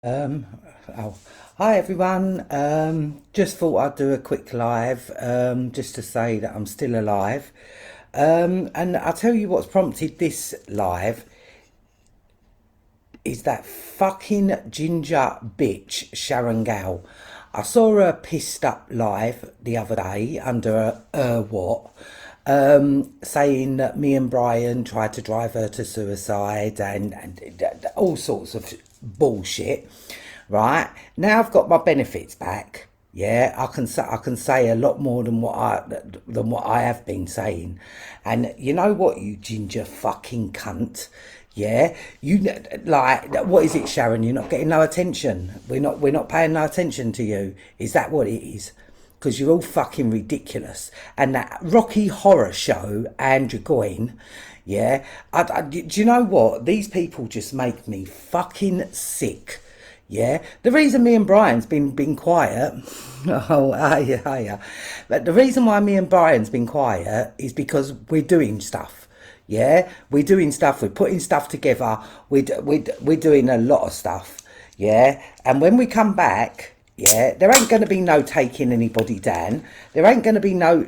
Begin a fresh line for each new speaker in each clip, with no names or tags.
Um, oh, Hi everyone. Just thought I'd do a quick live, just to say that I'm still alive. And I'll tell you what's prompted this live is that fucking ginger bitch Sharon Gow. I saw her pissed up live the other day under a what, saying that me and Brian tried to drive her to suicide and all sorts of bullshit. Right now, I've got my benefits back. Yeah, I can say a lot more than what I have been saying, and you know what, you ginger fucking cunt. Yeah, you like what is it, Sharon? You're not getting no attention. We're not paying no attention to you. Is that what it is? Because you're all fucking ridiculous. And that Rocky Horror Show, Andrew Goyne, yeah. Do you know what? These people just make me fucking sick. Yeah, the reason me and Brian's been quiet, oh, yeah. But the reason why me and Brian's been quiet is because we're doing stuff. Yeah, we're doing stuff. We're putting stuff together. We're doing a lot of stuff. Yeah, and when we come back, yeah, there ain't going to be no taking anybody down. There ain't going to be no,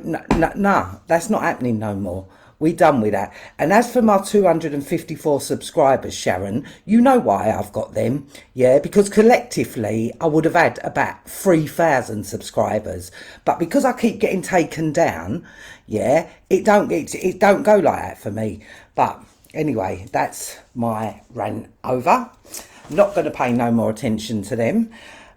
that's not happening no more. We done with that. And as for my 254 subscribers, Sharon, you know why I've got them. Yeah, because collectively I would have had about 3,000 subscribers. But because I keep getting taken down, yeah, it don't go like that for me. But anyway, that's my rant over. Not going to pay no more attention to them.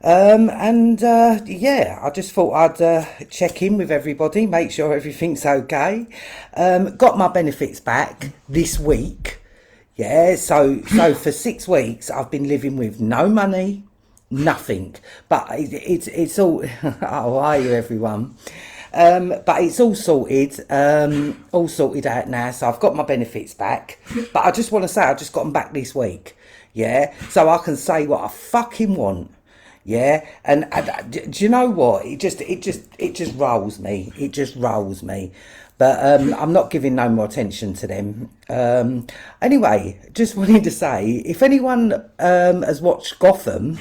Yeah, I just thought I'd check in with everybody, make sure everything's okay. Got my benefits back this week. Yeah, so for 6 weeks I've been living with no money, nothing. But it's all. How are you, everyone? But it's all sorted out now. So I've got my benefits back. But I just want to say I just got them back this week. Yeah, so I can say what I fucking want. Yeah, and do you know what? It just rolls me. It just rolls me. But I'm not giving no more attention to them. Anyway, just wanted to say, if anyone has watched Gotham,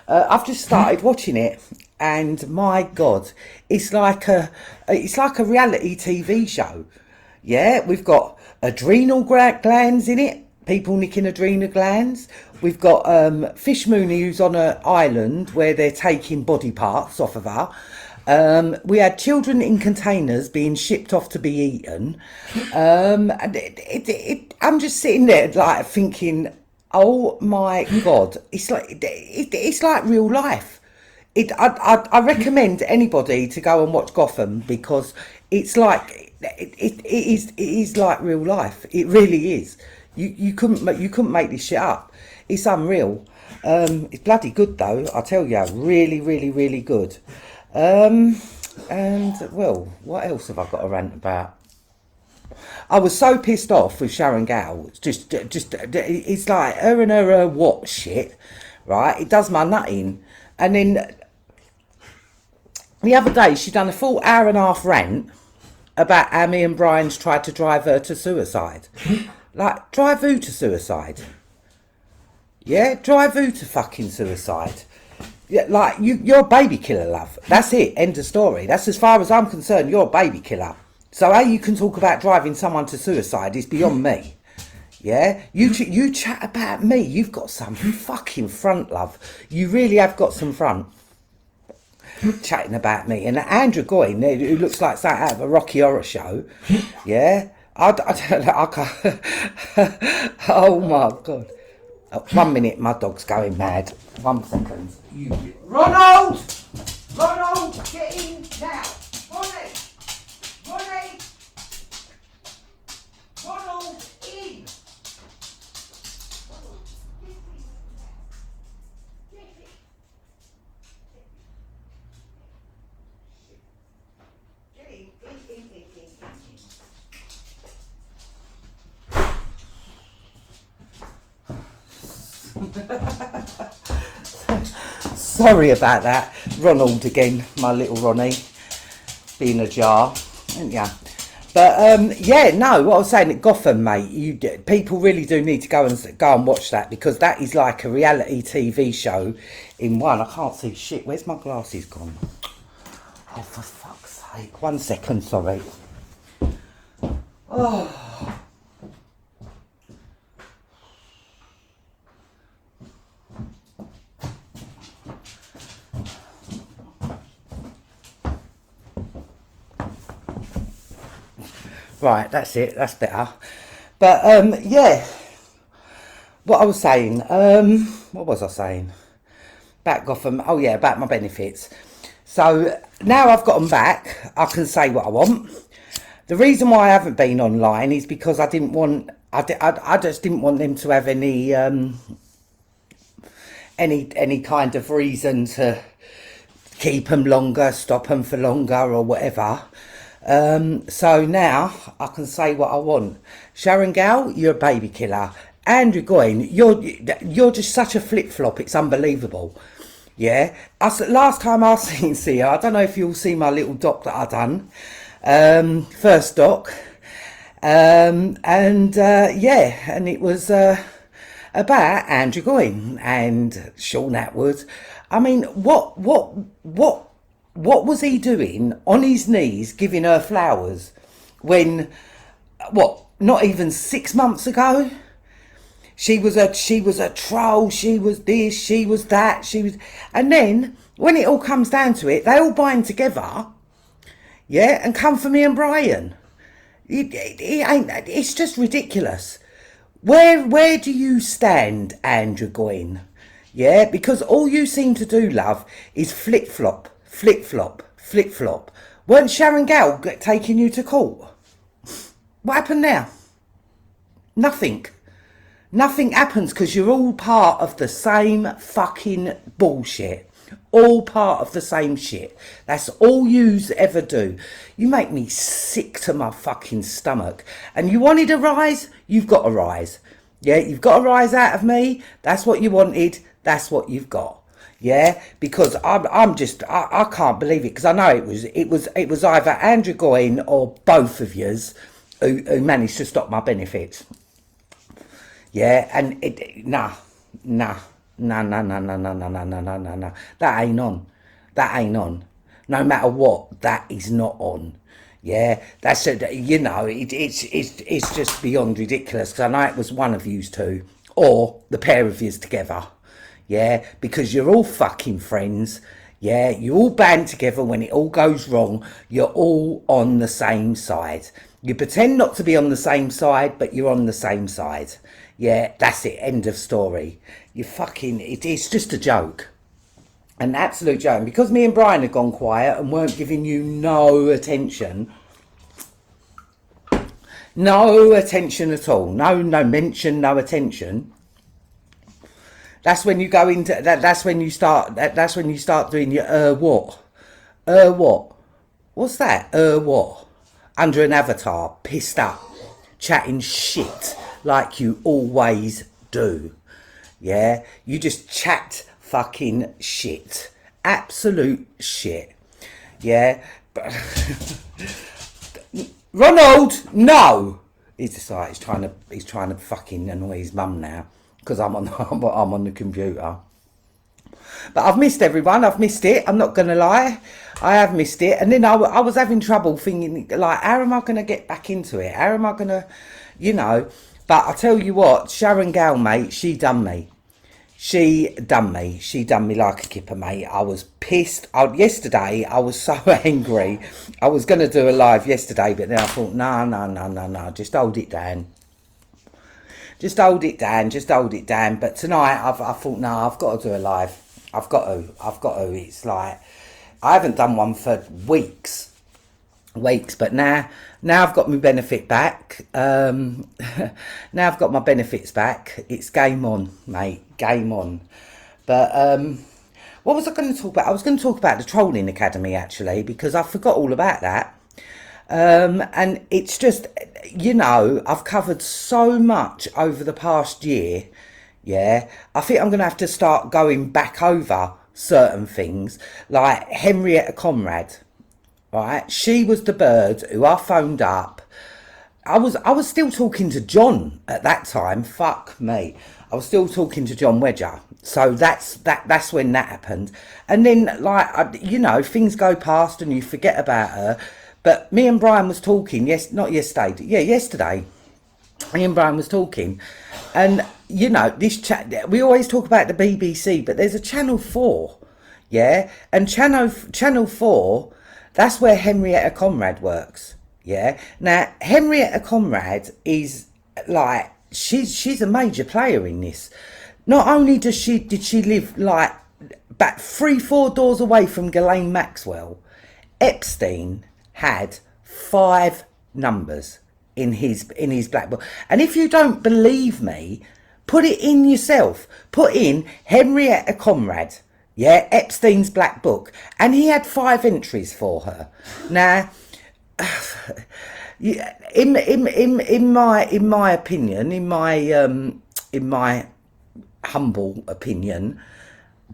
I've just started watching it, and my God, it's like a reality TV show. Yeah, we've got adrenal glands in it. People nicking adrenal glands. We've got Fish Mooney, who's on an island where they're taking body parts off of her. We had children in containers being shipped off to be eaten. And I'm just sitting there like thinking, oh my God, it's like real life. I recommend anybody to go and watch Gotham because it is like real life. It really is. You couldn't make this shit up. It's unreal. It's bloody good though. I tell you, really, really, really good. And well, what else have I got to rant about? I was so pissed off with Sharon Gow. It's like her and her what shit, right? It does my nutting. And then the other day, she done a full hour and a half rant about how me and Brian's tried to drive her to suicide. Like, drive who to suicide? Yeah, drive who to fucking suicide? Yeah, like, you're a baby killer, love. That's it, end of story. That's as far as I'm concerned, you're a baby killer. So how you can talk about driving someone to suicide is beyond me. Yeah, you chat about me. You've got some fucking front, love. You really have got some front. Chatting about me and Andrew Goyne, who looks like something out of a Rocky Horror Show. Yeah, I can't. Oh my God. Oh, 1 minute, my dog's going mad. 1 second. Ronald! Ronald, get in now! Ronald! Ronald! Ronald, in! Sorry about that. Ronald again, my little Ronnie. Being a jar, ain't ya? But yeah, no, what I was saying at Gotham, mate, people really do need to go and watch that, because that is like a reality TV show in one. I can't see shit. Where's my glasses gone? Oh, for fuck's sake! 1 second, sorry. Oh. Right, that's it. That's better. But yeah, what I was saying. What was I saying? About Gotham. Oh yeah, about my benefits. So now I've got them back, I can say what I want. The reason why I haven't been online is because I didn't want. I just didn't want them to have any kind of reason to keep them longer, stop them for longer, or whatever. So now I can say what I want. Sharon Gow, you're a baby killer. Andrew Goyne, you're just such a flip flop. It's unbelievable. Yeah. Last time I see her, I don't know if you'll see my little doc that I done. First doc. Yeah, and it was about Andrew Goyne and Sean Atwood. I mean, what was he doing on his knees giving her flowers when, not even 6 months ago? She was a troll, she was this, she was that, and then when it all comes down to it, they all bind together, yeah, and come for me and Brian. It's just ridiculous. Where do you stand, Andrew Goyne? Yeah, because all you seem to do, love, is flip flop, flip flop, flip flop. Weren't Sharon Gow taking you to court? What happened now? Nothing. Nothing happens, because you're all part of the same fucking bullshit. All part of the same shit. That's all yous ever do. You make me sick to my fucking stomach. And you wanted a rise? You've got a rise. Yeah, you've got a rise out of me. That's what you wanted. That's what you've got. Yeah, because I can't believe it, because I know it was either Andrew Goyne or both of yous who managed to stop my benefits. Yeah, and nah. That ain't on. That ain't on. No matter what, that is not on. Yeah, that's it's just beyond ridiculous, because I know it was one of yous two, or the pair of yous together. Yeah, because you're all fucking friends. Yeah, you all band together when it all goes wrong. You're all on the same side. You pretend not to be on the same side, but you're on the same side. Yeah, that's it. End of story. You fucking... It's just a joke. An absolute joke. And because me and Brian had gone quiet and weren't giving you no attention... No attention at all. No mention, no attention. That's when you go into... That's when you start doing your what? What? What's that? What? Under an avatar. Pissed up. Chatting shit. Like you always do. Yeah? You just chat fucking shit. Absolute shit. Yeah? Ronald, no! He's decided he's trying to fucking annoy his mum now, because I'm on the computer. But I've missed everyone. I've missed it. I'm not going to lie. I have missed it. And then I was having trouble thinking, like, how am I going to get back into it? How am I going to, But I tell you what, Sharon Gow, mate, she done me. She done me like a kipper, mate. I was pissed. Yesterday, I was so angry. I was going to do a live yesterday, but then I thought, no. Just hold it down. Just hold it down. But tonight, I thought, no, I've got to do a live. I've got to. It's like, I haven't done one for weeks, but now I've got my benefit back. Now I've got my benefits back. It's game on, mate. Game on. But what was I going to talk about? I was going to talk about the Trolling Academy, actually, because I forgot all about that. And it's just, I've covered so much over the past year. Yeah, I think I'm going to have to start going back over certain things, like Henrietta Conrad. Right, she was the bird who I phoned up I was still talking to John at that time. Fuck me, I was still talking to John Wedger. So that's when that happened. And then things go past and you forget about her. But me and Brian was talking. Yes, not yesterday. Yeah, yesterday. Me and Brian was talking, and this chat. We always talk about the BBC, but there's a Channel 4, yeah, and Channel 4. That's where Henrietta Conrad works. Yeah. Now Henrietta Conrad is like she's a major player in this. Not only did she live like back 3-4 doors away from Ghislaine Maxwell, Epstein had 5 numbers in his black book. And if you don't believe me, put it in yourself. Put in Henrietta Conrad, yeah, Epstein's black book, and he had 5 entries for her. Now, in my opinion, in my humble opinion,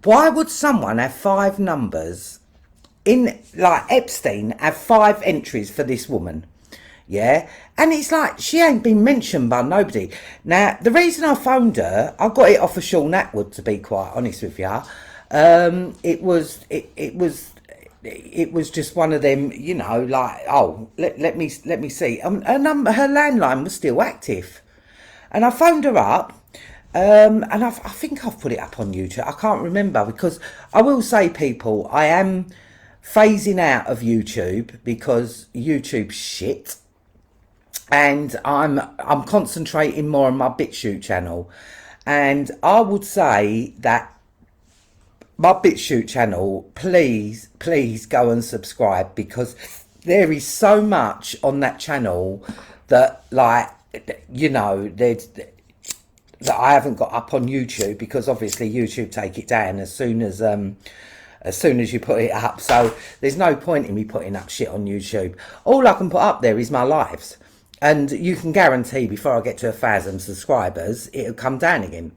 why would someone have 5 numbers in, like, Epstein have 5 entries for this woman? Yeah, and it's like she ain't been mentioned by nobody. Now, the reason I phoned her, I got it off of Sean Atwood, to be quite honest with you. It was just one of them, like, oh, let me see. Her number, her landline was still active, and I phoned her up. And I think I've put it up on YouTube. I can't remember, because I will say, people, I am phasing out of YouTube because YouTube's shit, and I'm concentrating more on my BitChute channel. And I would say that my BitChute channel, please go and subscribe, because there is so much on that channel that, like, there's that I haven't got up on YouTube, because obviously YouTube take it down as soon as you put it up. So there's no point in me putting up shit on YouTube. All I can put up there is my lives, and you can guarantee before I get to 1,000 subscribers it'll come down again,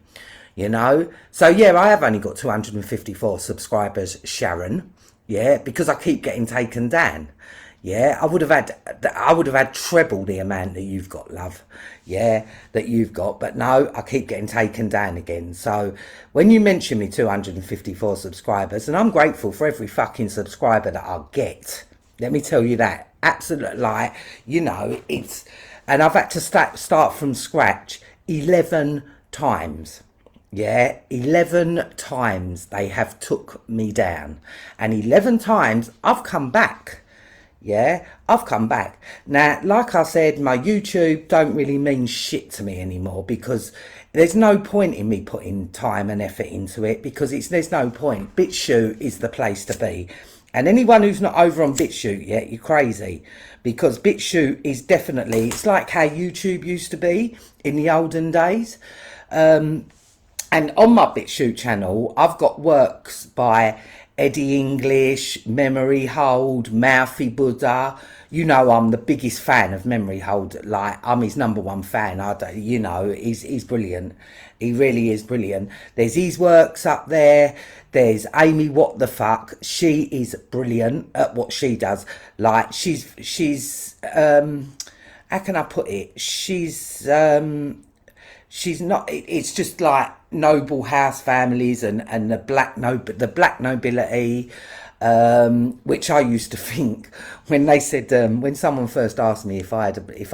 so yeah, I have only got 254 subscribers, Sharon, yeah, because I keep getting taken down. Yeah, I would have had treble the amount that you've got, love. Yeah, that you've got. But no, I keep getting taken down again. So when you mention me 254 subscribers, and I'm grateful for every fucking subscriber that I get. Let me tell you that. Absolutely, like, it's... And I've had to start from scratch 11 times. Yeah, 11 times they have took me down. And 11 times I've come back. Yeah, I've come back. Now, like I said, my YouTube don't really mean shit to me anymore, because there's no point in me putting time and effort into it, because there's no point. BitChute is the place to be. And anyone who's not over on BitChute yet, you're crazy, because BitChute is definitely, it's like how YouTube used to be in the olden days. And on my BitChute channel, I've got works by Eddie English, Memory Hold, Mouthy Buddha. I'm the biggest fan of Memory Hold. Like, I'm his #1 fan. He's brilliant. He really is brilliant. There's his works up there. There's Amy What the Fuck. She is brilliant at what she does. Like, she's how can I put it? She's not, it's just like noble house families and the black nobility, which I used to think, when they said, when someone first asked me if I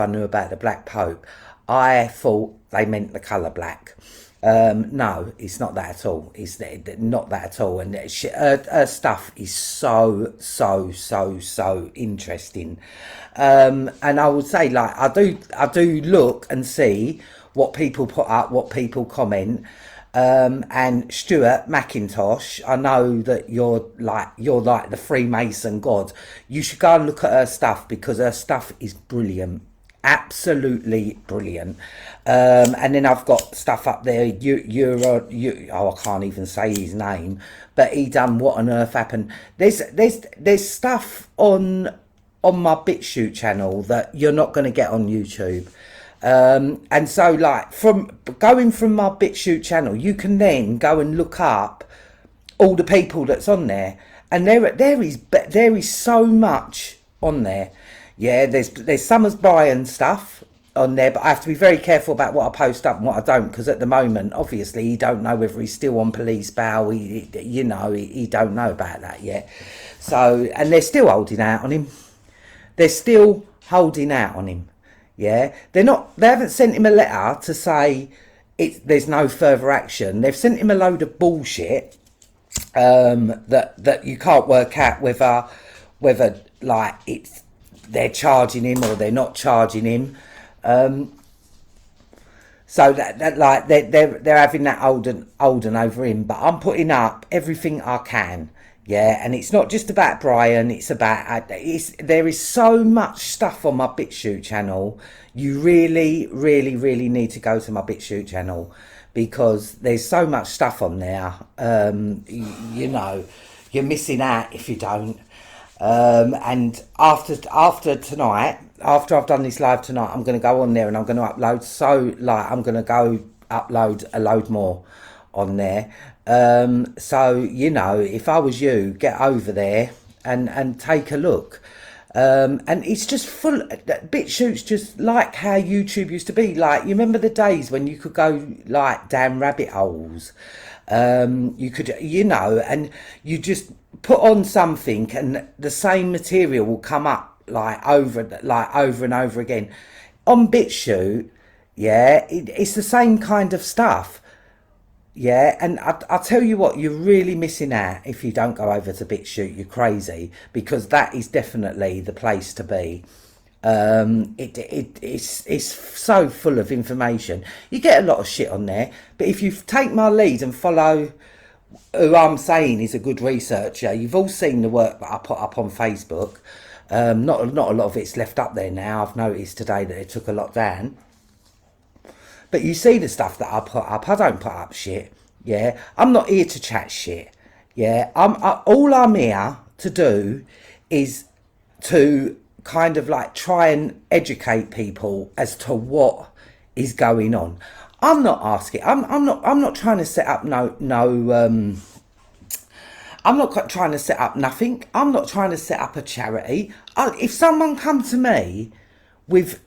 knew about the Black Pope, I thought they meant the colour black. No, it's not that at all. It's not that at all. And her stuff is so interesting. And I would say, like, I do look and see what people put up, what people comment. And Stuart McIntosh, I know that you're like the Freemason god. You should go and look at her stuff, because her stuff is brilliant. Absolutely brilliant. And then I've got stuff up there. I can't even say his name, but he done What on Earth Happened. There's stuff on my BitChute channel that you're not going to get on YouTube. And so, like, from going from my BitChute channel, you can then go and look up all the people that's on there, and there is so much on there. Yeah, there's Summers Bryan stuff, on there, but I have to be very careful about what I post up and what I don't, because at the moment, obviously, he don't know whether he's still on police bail. He don't know about that yet. So, and they're still holding out on him. They're still holding out on him. Yeah, they haven't sent him a letter to say there's no further action. They've sent him a load of bullshit that you can't work out whether like they're charging him or they're not charging him. So that like they're having that holden over him. But I'm putting up everything I can. Yeah, and it's not just about Brian, it's about... there is so much stuff on my BitChute channel. You really, really, really need to go to my BitChute channel, because there's so much stuff on there. You know, you're missing out if you don't. And after tonight, after I've done this live tonight, I'm going to go on there and I'm going to upload. I'm going to go upload a load more on there. So, you know, if I was you, get over there and take a look. And it's just full... BitChute's just like how YouTube used to be. Like, you remember the days when you could go, like, down rabbit holes? You could, you know, and you just put on something and the same material will come up, like, over and over again. On BitChute, yeah, it's the same kind of stuff. Yeah, and I'll tell you what, you're really missing out if you don't go over to BitChute. You're crazy, because that is definitely the place to be. It's so full of information. You get a lot of shit on there, but if you take my lead and follow who I'm saying is a good researcher, you've all seen the work that I put up on Facebook. Not a lot of it's left up there now. I've noticed today that it took a lot down. But you see the stuff that I put up. I don't put up shit. Yeah, I'm not here to chat shit. Yeah, all I'm here to do is to kind of like try and educate people as to what is going on. I'm not asking. I'm not trying to set up I'm not trying to set up nothing. I'm not trying to set up a charity. If someone come to me with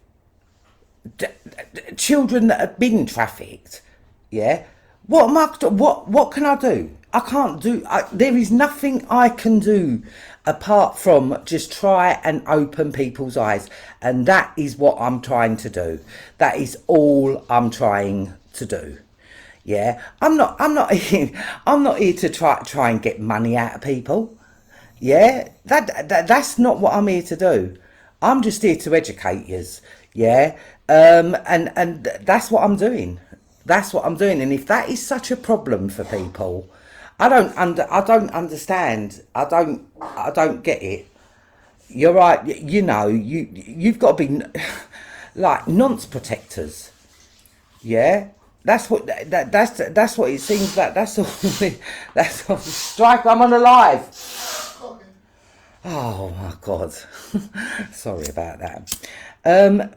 children that have been trafficked, yeah, what can I do? I can't do... there is nothing I can do apart from just try and open people's eyes, and that is what I'm trying to do. That is all I'm trying to do. Yeah, I'm not here to try and get money out of people. Yeah, that's not what I'm here to do. I'm just here to educate yous. Yeah, and that's what I'm doing. That's what I'm doing. And if that is such a problem for people, I don't understand. I don't get it. You're right. You know, you've got to be like nonce protectors. Yeah, that's what that's what it seems like. That's all. That's all. Strike. I'm on a live. Oh my God. Sorry about that.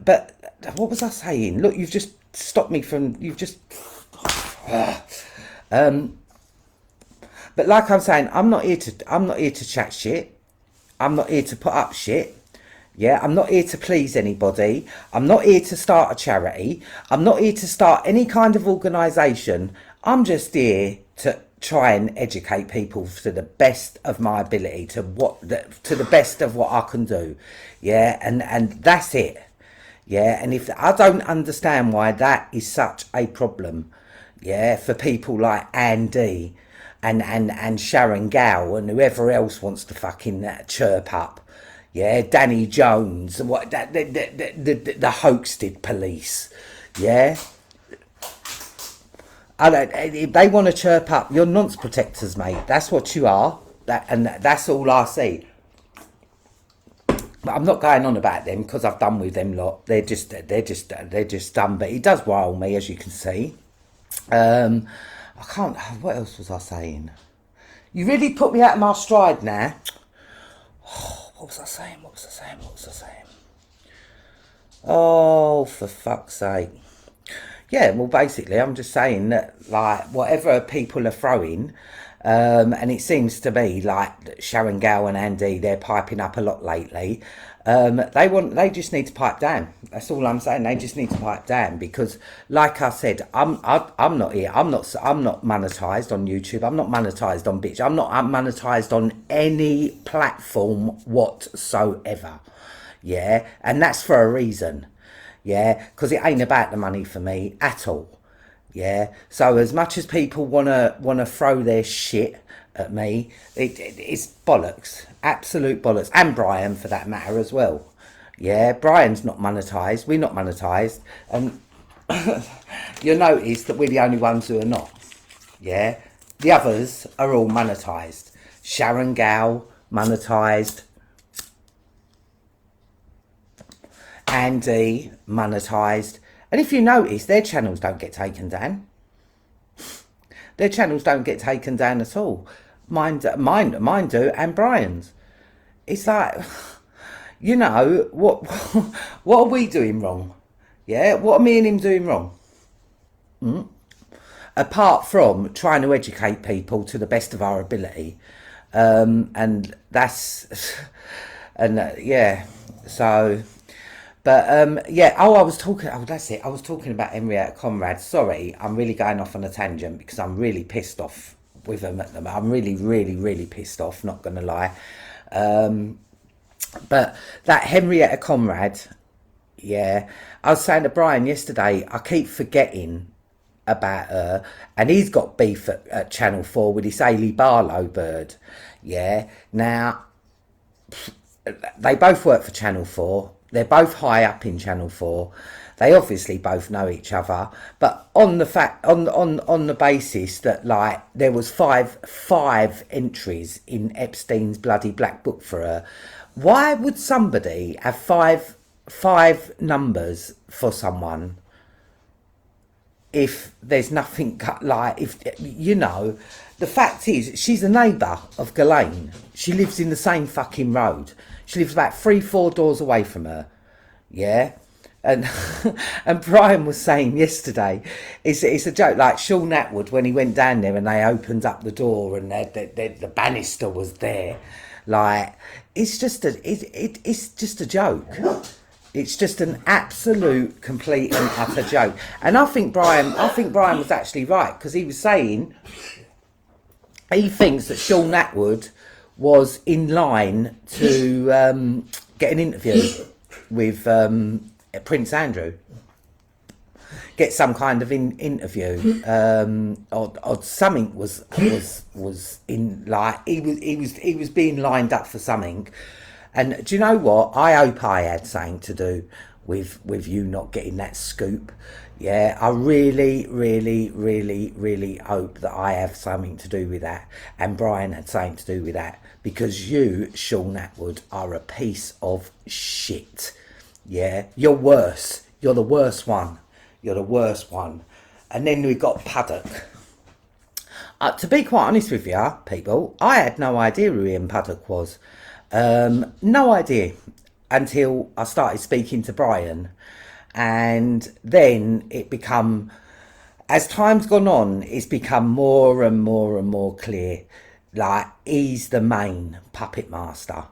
But what was I saying? Look, you've just stopped me from... But like I'm saying, I'm not here to chat shit. I'm not here to put up shit. Yeah, I'm not here to please anybody. I'm not here to start a charity. I'm not here to start any kind of organisation. I'm just here to try and educate people to the best of my ability, to the best of what I can do. Yeah, and that's it. Yeah, and if I don't understand why that is such a problem, yeah, for people like Andy and Sharon Gow and whoever else wants to fucking chirp up, yeah, Danny Jones, what the hoaxed police, yeah. If they want to chirp up, you're nonce protectors, mate. That's what you are. That's all I see. But I'm not going on about them because I've done with them lot. They're just done. But it does rile me, as you can see. I can't. What else was I saying? You really put me out of my stride now. What was I saying? Oh, for fuck's sake. Yeah, well, basically, I'm just saying that, like, whatever people are throwing, And it seems to be like Sharon Gow and Andy, they're piping up a lot lately. They just need to pipe down. That's all I'm saying. They just need to pipe down because, like I said, I'm not here. I'm not monetized on YouTube. I'm not monetized on Bitch. I'm monetized on any platform whatsoever. Yeah, and that's for a reason. Yeah, because it ain't about the money for me at all. Yeah. So as much as people wanna throw their shit at me, it's bollocks, absolute bollocks, and Brian for that matter as well. Yeah, Brian's not monetized. We're not monetized, and you'll notice that we're the only ones who are not. Yeah, the others are all monetized. Sharon Gow monetized. Andy monetized. And if you notice, their channels don't get taken down. Their channels don't get taken down at all. Mine do, and Brian's. It's like, you know, what are we doing wrong? Yeah, what are me and him doing wrong? Apart from trying to educate people to the best of our ability. And that's, and yeah, so... But yeah, that's it. I was talking about Henrietta Conrad. Sorry, I'm really going off on a tangent because I'm really pissed off with them at the moment. I'm really, really, really pissed off, not going to lie. But that Henrietta Conrad, yeah, I was saying to Brian yesterday, I keep forgetting about her, and he's got beef at Channel 4 with this Hayley Barlow bird. Yeah, now, they both work for Channel 4. They're both high up in Channel 4. They obviously both know each other, but on the basis that like there was five entries in Epstein's bloody black book for her, why would somebody have five numbers for someone if there's nothing like, if you know, the fact is she's a neighbour of Ghislaine. She lives in the same fucking road. She lives about 3-4 doors away from her. Yeah. And and Brian was saying yesterday, it's a joke, like Sean Atwood when he went down there and they opened up the door and the banister was there. Like, it's just a joke. It's just an absolute, complete and utter joke. And I think Brian was actually right, because he was saying he thinks that Sean Atwood was in line to get an interview with Prince Andrew, get some kind of interview, or something was in, like, he was being lined up for something. And do you know what? I hope I had something to do with you not getting that scoop. Yeah, I really, really, really, really hope that I have something to do with that, and Brian had something to do with that, because you, Sean Atwood, are a piece of shit. Yeah, you're worse. You're the worst one. You're the worst one. And then we got Puddock. To be quite honest with you, people, I had no idea who Ian Puddock was. No idea until I started speaking to Brian. And then it become, as time's gone on, it's become more and more and more clear. Like, he's the main puppet master.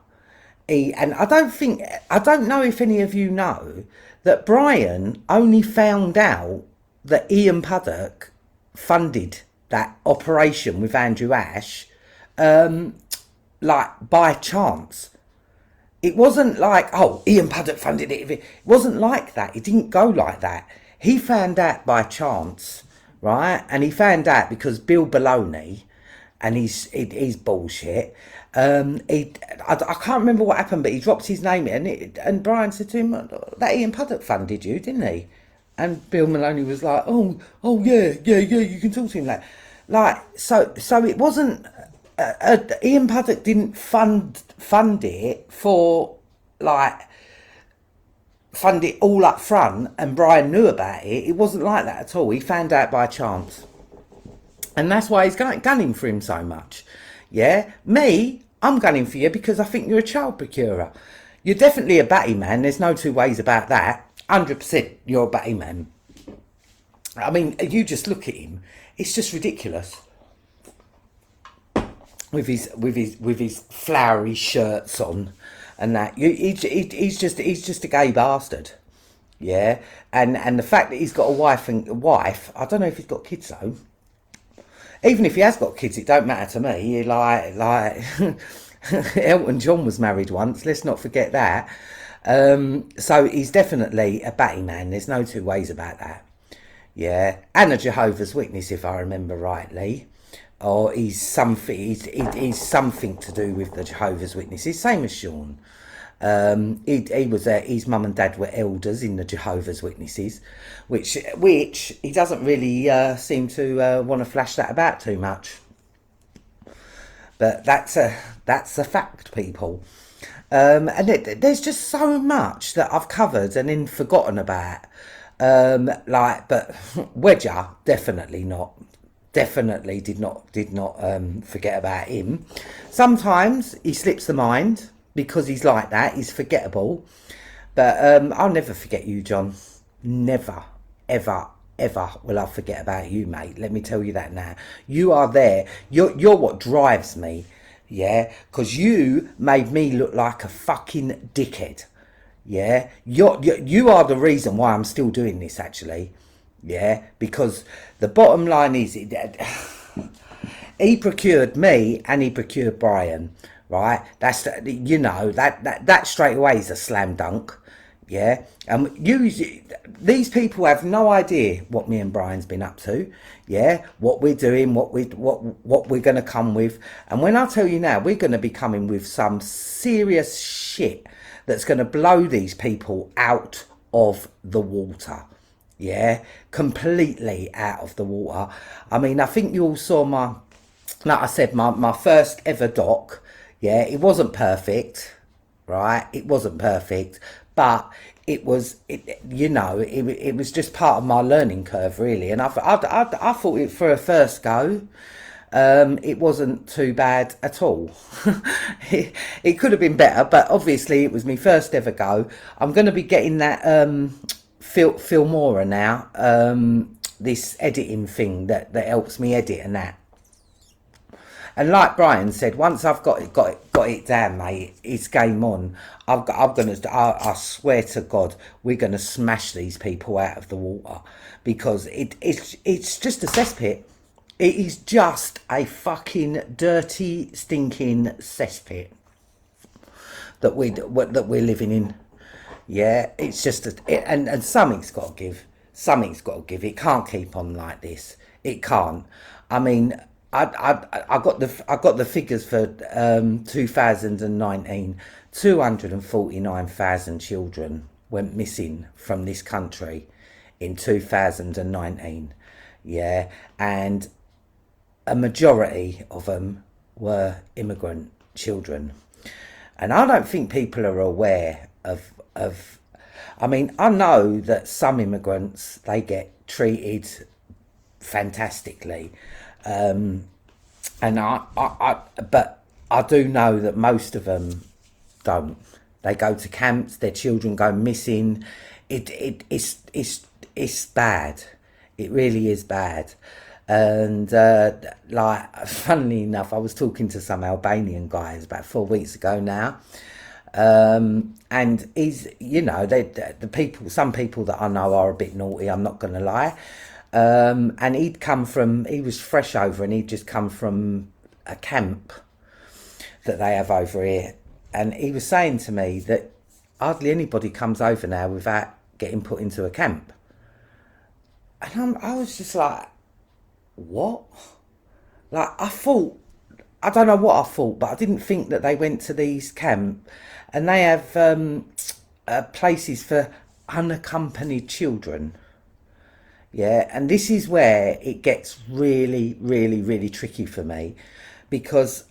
And I don't know if any of you know that Brian only found out that Ian Puddock funded that operation with Andrew Ash, like, by chance. It wasn't like, oh, Ian Puddock funded it. It wasn't like that. It didn't go like that. He found out by chance, right? And he found out because Bill Baloney, and he's bullshit. I can't remember what happened, but he dropped his name in, and Brian said to him, that Ian Puddock funded you, didn't he? And Bill Maloney was like, oh yeah, you can talk to him like. So it wasn't, Ian Puddock didn't fund it for, like, fund it all up front and Brian knew about it. It wasn't like that at all. He found out by chance. And that's why he's gunning for him so much. Yeah? Me, I'm gunning for you because I think you're a child procurer. You're definitely a batty man. There's no two ways about that. 100% you're a batty man. I mean, you just look at him. It's just ridiculous. with his flowery shirts on, and that he's just a gay bastard. Yeah, and the fact that he's got a wife, I don't know if he's got kids though. Even if he has got kids, it don't matter to me. Like Elton John was married once. Let's not forget that. So he's definitely a batty man. There's no two ways about that. Yeah, and a Jehovah's Witness, if I remember rightly, or he's something. He's something to do with the Jehovah's Witnesses, same as Sean. He was his mum and dad were elders in the Jehovah's Witnesses, which he doesn't really seem to want to flash that about too much. But that's a fact, people. And there's just so much that I've covered and then forgotten about. But Wedger, definitely not. Definitely did not forget about him. Sometimes he slips the mind because he's like that. He's forgettable. But I'll never forget you, John. Never, ever, ever will I forget about you, mate. Let me tell you that now. You are there. You're what drives me. Yeah, because you made me look like a fucking dickhead. Yeah, you are the reason why I'm still doing this, actually. Yeah, because the bottom line is, he procured me and he procured Brian, right? That's that straight away is a slam dunk. Yeah, these people have no idea what me and Brian's been up to. Yeah, what we're doing, what we're going to come with, and when I tell you now, we're going to be coming with some serious shit that's going to blow these people out of the water. Yeah, completely out of the water. I mean, I think you all saw like I said, my first ever doc. Yeah, it wasn't perfect, right? It wasn't perfect, but it was it was just part of my learning curve, really. And I thought it, for a first go, it wasn't too bad at all. It could have been better, but obviously it was my first ever go. I'm going to be getting that Filmora now, this editing thing that helps me edit and that. And like Brian said, once I've got it down, mate, it's game on. I swear to God, we're gonna smash these people out of the water, because it's just a cesspit. It is just a fucking dirty, stinking cesspit that we're living in. Yeah, it's just and something's got to give. Something's got to give. It can't keep on like this. It can't. I mean, I got the figures for 2019. 249,000 children went missing from this country in 2019. Yeah, and a majority of them were immigrant children. And I don't think people are aware of I mean, I know that some immigrants, they get treated fantastically, and but I do know that most of them don't. They go to camps, their children go missing. It's bad. It really is bad. And like, funnily enough, I was talking to some Albanian guys about 4 weeks ago now, and he's, the people, some people that I know are a bit naughty, I'm not going to lie. And he was fresh over, and he'd just come from a camp that they have over here. And he was saying to me that hardly anybody comes over now without getting put into a camp. And I was just like, what? Like, I don't know what I thought, but I didn't think that they went to these camps, and they have places for unaccompanied children. Yeah, and this is where it gets really, really, really tricky for me, because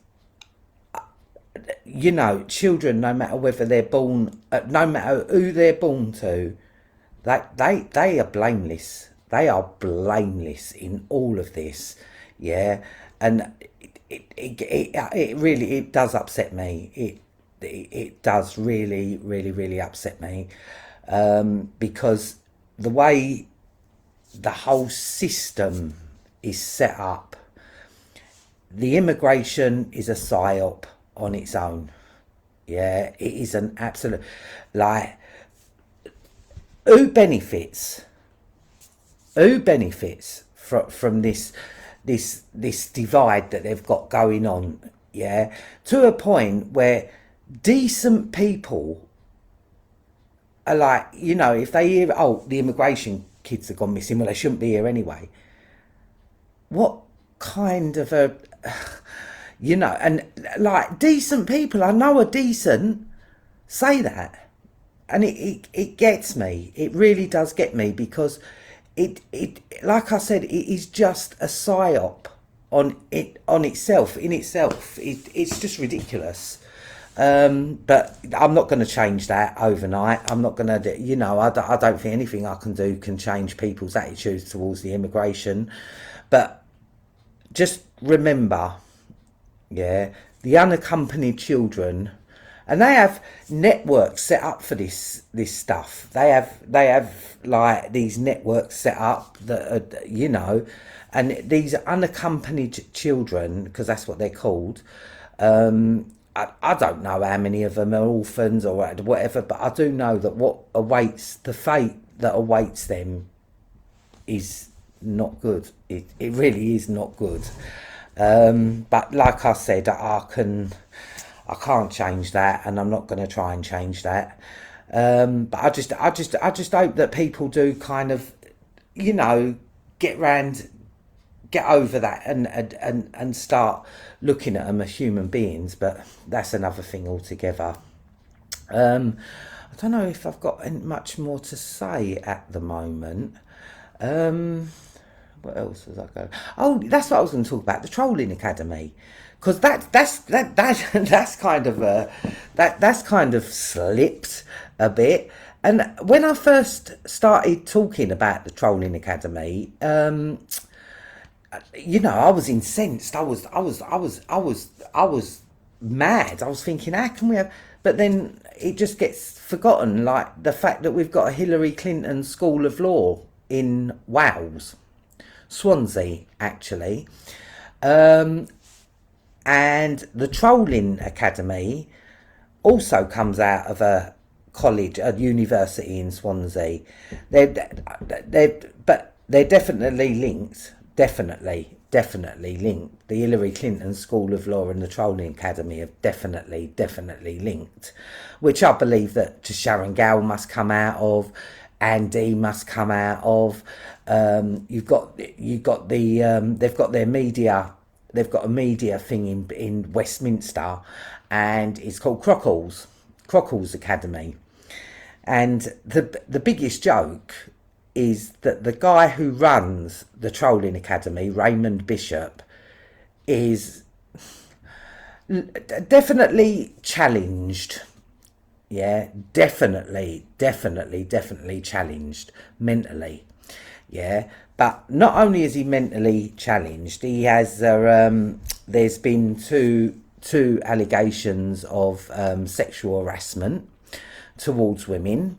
children, no matter whether they're born, no matter who they're born to, they are blameless. They are blameless in all of this. Yeah, and it really does upset me. It does really, really, really upset me, because the way the whole system is set up, the immigration is a psyop on its own. Yeah, it is an absolute, like, who benefits? Who benefits from this divide that they've got going on? Yeah, to a point where decent people are like, you know, if they hear, oh, the immigration kids have gone missing, well, they shouldn't be here anyway. What kind of a, you know, and like decent people I know are decent say that, and it gets me. It really does get me, because it like I said, it is just a psyop on itself, in itself. It's just ridiculous. But I'm not going to change that overnight. I'm not going to, you know, I don't think anything I can do can change people's attitudes towards the immigration. But just remember, yeah, the unaccompanied children, and they have networks set up for this stuff. They have like these networks set up that are, you know, and these unaccompanied children, because that's what they're called. I don't know how many of them are orphans or whatever, but I do know that the fate that awaits them is not good. It really is not good. But like I said, I can't change that, and I'm not going to try and change that. But I just hope that people do kind of, you know, get over that and start looking at them as human beings. But that's another thing altogether. I don't know if I've got much more to say at the moment. What else was I going? Oh, that's what I was going to talk about, the Trolling Academy, because that's kind of that's kind of slipped a bit. And when I first started talking about the Trolling Academy, you know, I was incensed. I was mad. I was thinking, how can we have? But then it just gets forgotten, like the fact that we've got a Hillary Clinton School of Law in Wales, Swansea, actually, and the Trolling Academy also comes out of a college, a university in Swansea. But they're definitely linked. Definitely linked. The Hillary Clinton School of Law and the Trolling Academy are definitely linked, which I believe that Sharon Gow must come out of, Andy must come out of. You've got the they've got their media. They've got a media thing in Westminster, and it's called Crockles Academy. And the biggest joke is that the guy who runs the Trolling Academy, Raymond Bishop, is definitely challenged. Yeah, definitely challenged mentally. Yeah, but not only is he mentally challenged, he has there's been two allegations of sexual harassment towards women.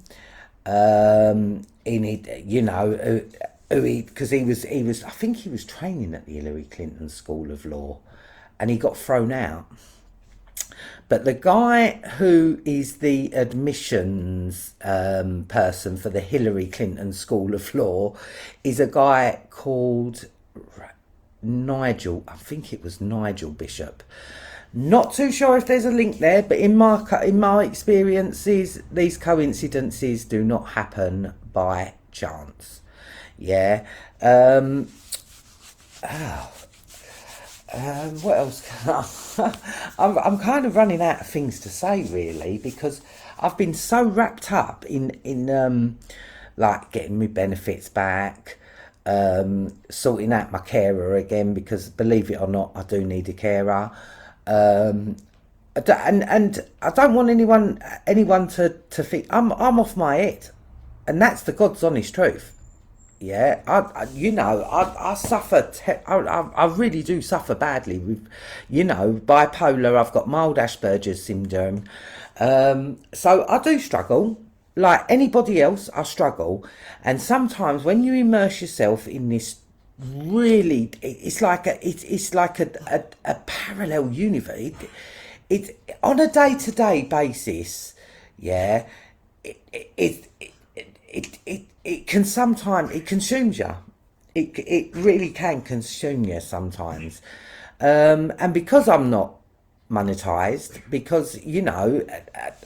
In it, you know, because he was I think he was training at the Hillary Clinton School of Law, and he got thrown out. But the guy who is the admissions person for the Hillary Clinton School of Law is a guy called Nigel. I think it was Nigel Bishop. Not too sure if there's a link there, but in my experiences, these coincidences do not happen by chance. Yeah. What else? I'm kind of running out of things to say, really, because I've been so wrapped up in like getting my benefits back, sorting out my carer again, because believe it or not, I do need a carer. And I don't want anyone to think I'm off my head, and that's the God's honest truth. Yeah, I suffer. I really do suffer badly with, you know, bipolar. I've got mild Asperger's syndrome, so I do struggle like anybody else. I struggle, and sometimes when you immerse yourself in really, it's like a parallel universe. It on a day-to-day basis, yeah, it can sometimes, it consumes you. It really can consume you sometimes. And because I'm not monetized, because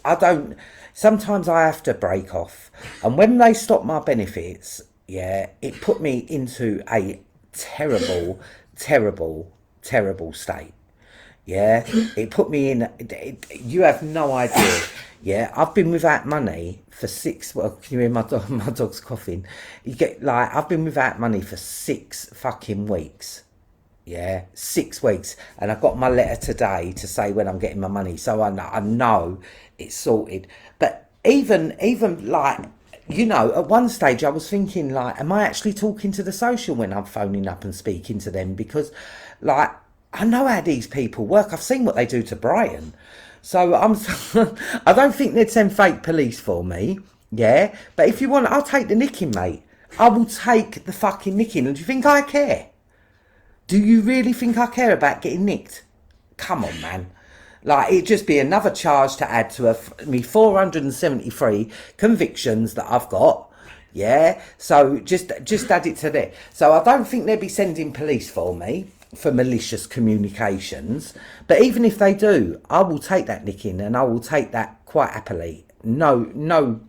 I don't, sometimes I have to break off, and when they stop my benefits, yeah, it put me into a terrible, terrible, terrible state. Yeah, it put me in. You have no idea. Yeah, I've been without money for six. Well, can you hear my dog? My dog's coughing. You get like I've been without money for 6 fucking weeks. Yeah, 6 weeks, and I got my letter today to say when I'm getting my money, so I know it's sorted. But even like at one stage I was thinking like, am I actually talking to the social when I'm phoning up and speaking to them? Because like I know how these people work. I've seen what they do to Brian, so I don't think they'd send fake police for me. Yeah, but if you want, I'll take the nicking, mate. I will take the fucking nicking. And do you think I care? Do you really think I care about getting nicked? Come on, man. Like, it'd just be another charge to add to me 473 convictions that I've got. Yeah, so just add it to there. So I don't think they'd be sending police for me for malicious communications. But even if they do, I will take that nicking, and I will take that quite happily. No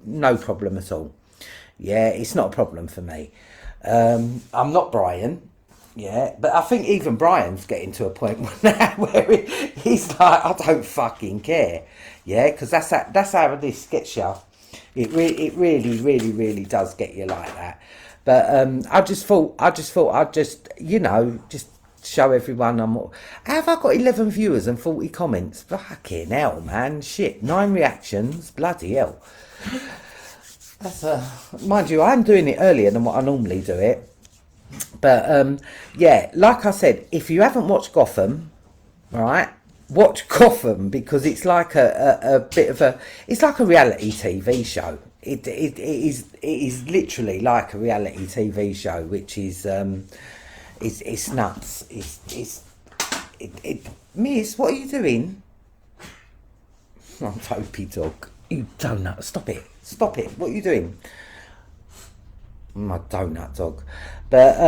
problem at all. Yeah, it's not a problem for me. I'm not Brian. Yeah, but I think even Brian's getting to a point now where he's like, I don't fucking care. Yeah, because that's how this gets you. It really, really, really does get you like that. But I just thought I'd just just show everyone how have I got 11 viewers and 40 comments? Fucking hell, man. Shit. 9 reactions. Bloody hell. That's mind you, I'm doing it earlier than what I normally do it. But yeah, like I said, if you haven't watched Gotham, right, watch Gotham, because it's like a bit of it's like a reality TV show. It is literally like a reality TV show, which is it's nuts. Miss, what are you doing? Oh, Topi dog, you donut, stop it, what are you doing? My donut dog. But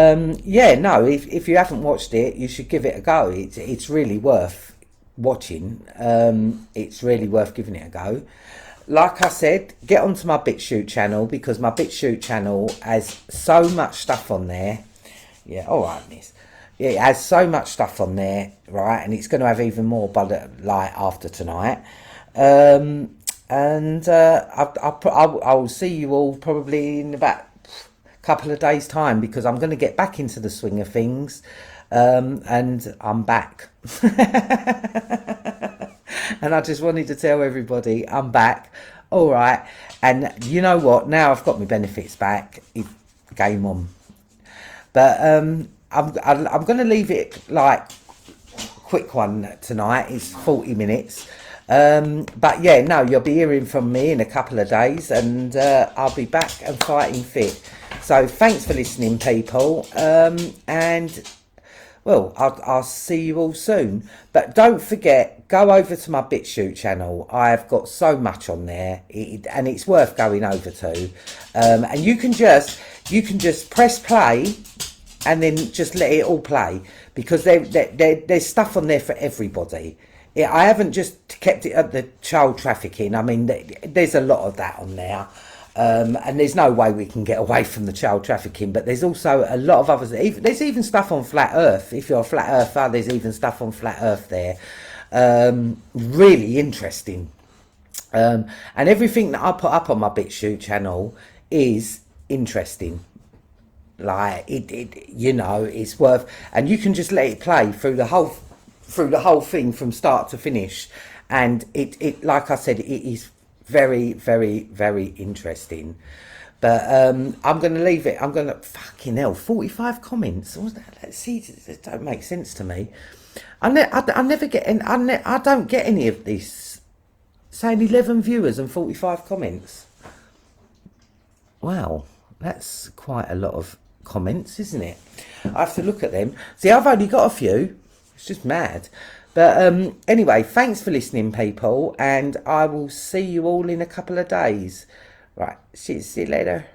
yeah, no, if you haven't watched it, you should give it a go. It's really worth watching. It's really worth giving it a go. Like I said, get onto my BitChute channel, because my BitChute channel has so much stuff on there. Yeah, all right, miss. Yeah, it has so much stuff on there, right? And it's going to have even more by the light after tonight. And I will see you all probably in about couple of days time, because I'm going to get back into the swing of things, and I'm back. And I just wanted to tell everybody I'm back. All right, and you know what, now I've got my benefits back, game on. But I'm going to leave it like quick one tonight. It's 40 minutes. But yeah, no, you'll be hearing from me in a couple of days, and I'll be back and fighting fit. So thanks for listening, people, and well, I'll see you all soon. But don't forget, go over to my BitChute channel. I've got so much on there, and it's worth going over to. And you can just press play, and then just let it all play, because there's stuff on there for everybody. Yeah, I haven't just kept it at the child trafficking. I mean, there's a lot of that on there. And there's no way we can get away from the child trafficking, but there's also a lot of others. There's even stuff on Flat Earth. If you're a Flat Earther, there's even stuff on Flat Earth there. Really interesting. And everything that I put up on my BitChute channel is interesting. Like it's worth, and you can just let it play through the whole thing from start to finish, and it like I said, it is very, very, very interesting. But I'm going to leave it. I'm going to fucking hell, 45 comments. Let's see, it don't make sense to me. I never get any. I don't get any of this. Saying 11 viewers and 45 comments. Wow, that's quite a lot of comments, isn't it? I have to look at them. See, I've only got a few. It's just mad. But anyway, thanks for listening, people, and I will see you all in a couple of days. Right, see you later.